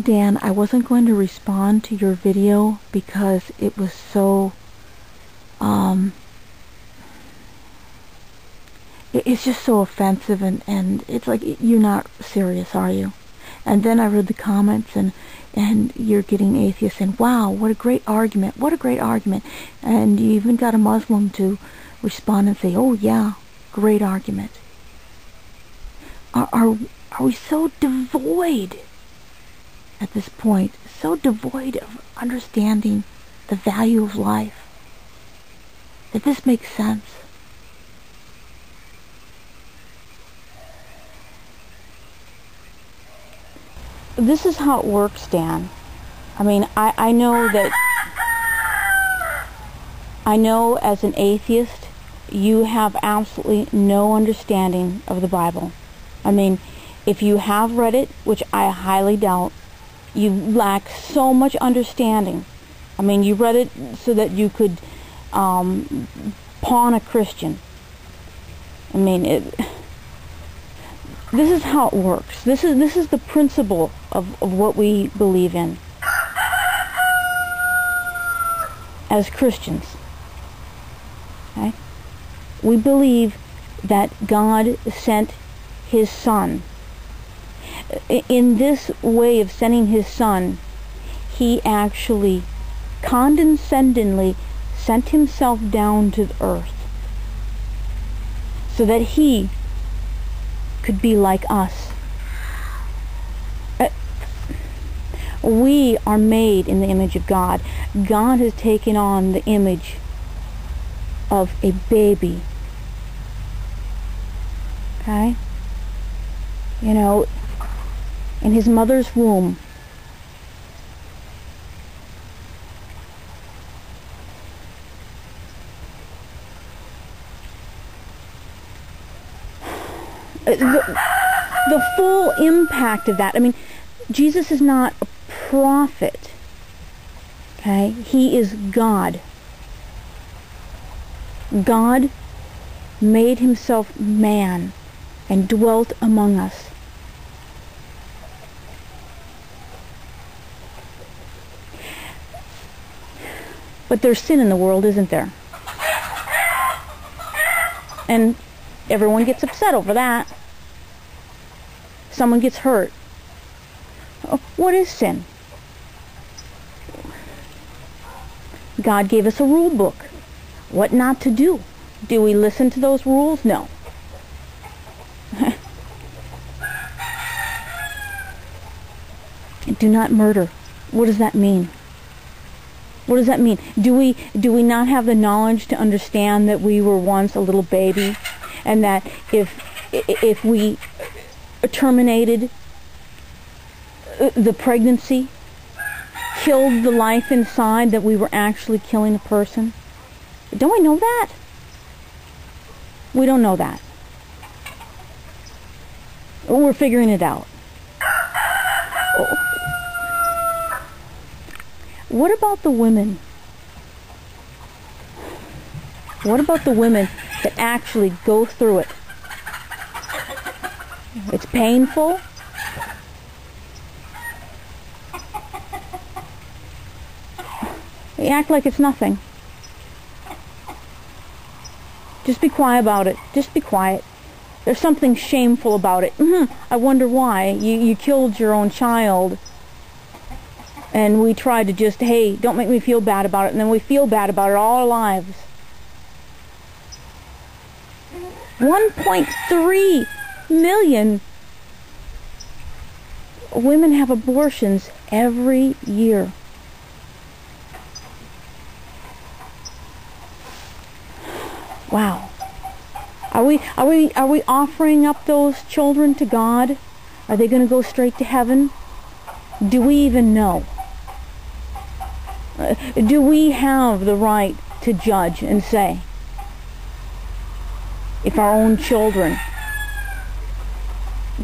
Dan, I wasn't going to respond to your video because it was so, it's just so offensive, and it's like, you're not serious, are you? And then I read the comments, and you're getting atheists saying, wow, what a great argument, what a great argument. And you even got a Muslim to respond and say, oh yeah, great argument. Are we so devoid at this point, so devoid of understanding the value of life, that this makes sense? This is how it works, Dan. I mean, I know that, I know as an atheist, you have absolutely no understanding of the Bible. I mean, if you have read it, which I highly doubt, you lack so much understanding. I mean, you read it so that you could pawn a Christian. I mean, this is how it works. This is the principle of what we believe in as Christians. Okay? We believe that God sent His Son. In this way of sending His Son, He actually condescendingly sent Himself down to the earth so that He could be like us. We are made in the image of God. God has taken on the image of a baby. Okay? You know, in his mother's womb, the full impact of that. I mean, Jesus is not a prophet. Okay? He is God. God made Himself man and dwelt among us. But there's sin in the world, isn't there? And everyone gets upset over that. Someone gets hurt. What is sin? God gave us a rule book. What not to do. Do we listen to those rules? No. Do not murder. What does that mean? What does that mean? Do we not have the knowledge to understand that we were once a little baby, and that if we terminated the pregnancy, killed the life inside, that we were actually killing a person? Don't we know that? We don't know that. We're figuring it out. What about the women? What about the women that actually go through it? It's painful. They act like it's nothing. Just be quiet about it. Just be quiet. There's something shameful about it. I wonder why. You killed your own child. And we try to just, hey, don't make me feel bad about it. And then we feel bad about it all our lives. 1.3 million women have abortions every year. Wow. Are we offering up those children to God? Are they going to go straight to heaven? Do we even know? Do we have the right to judge and say if our own children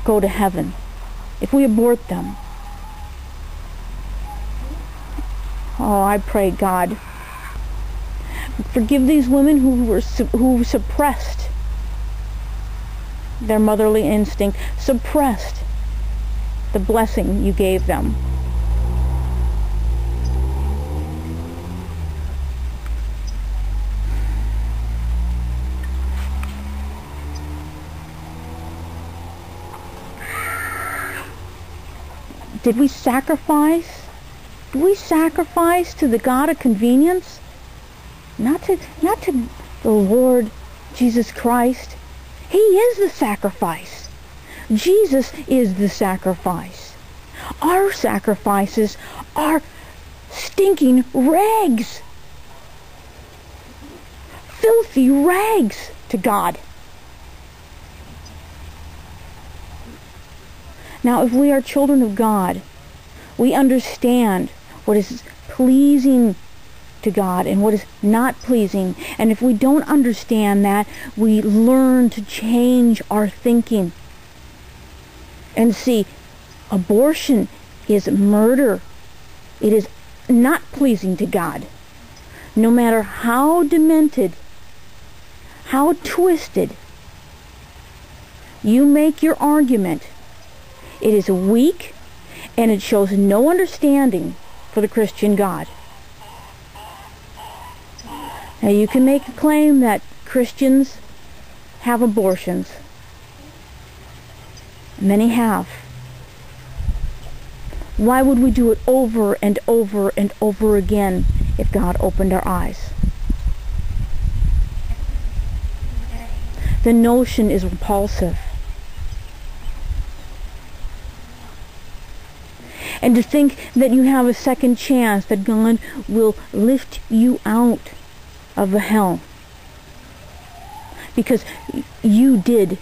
go to heaven, if we abort them? Oh, I pray, God, forgive these women who suppressed their motherly instinct, suppressed the blessing you gave them. Did we sacrifice? Did we sacrifice to the God of convenience? Not to the Lord Jesus Christ. He is the sacrifice. Jesus is the sacrifice. Our sacrifices are stinking rags. Filthy rags to God. Now, if we are children of God, we understand what is pleasing to God and what is not pleasing. And if we don't understand that, we learn to change our thinking. And see, abortion is murder. It is not pleasing to God. No matter how demented, how twisted you make your argument, it is weak and it shows no understanding for the Christian God. Now, you can make a claim that Christians have abortions. Many have. Why would we do it over and over and over again if God opened our eyes? The notion is repulsive. And to think that you have a second chance, that God will lift you out of the hell because you did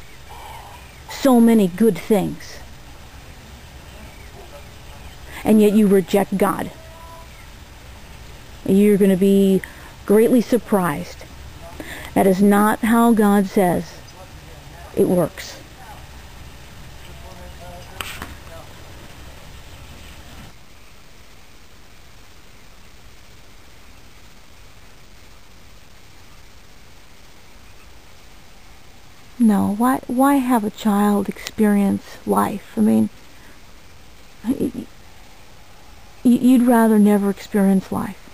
so many good things, and yet you reject God. You're going to be greatly surprised. That is not how God says it works. No, why have a child experience life? I mean, you'd rather never experience life.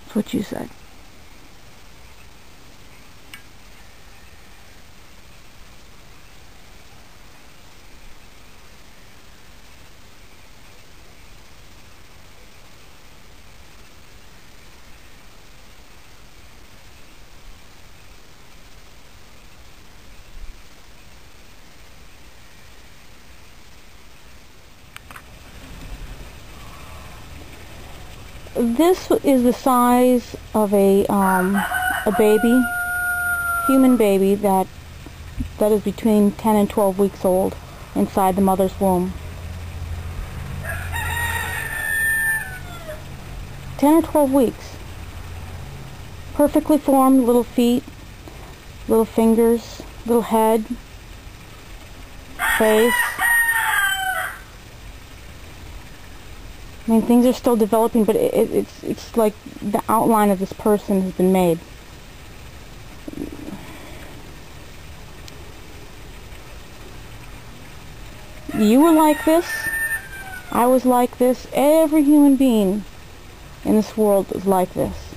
That's what you said. This is the size of a baby, human baby that is between 10 and 12 weeks old inside the mother's womb. 10 or 12 weeks. Perfectly formed little feet, little fingers, little head, face. I mean, things are still developing, but it's like the outline of this person has been made. You were like this. I was like this. Every human being in this world is like this.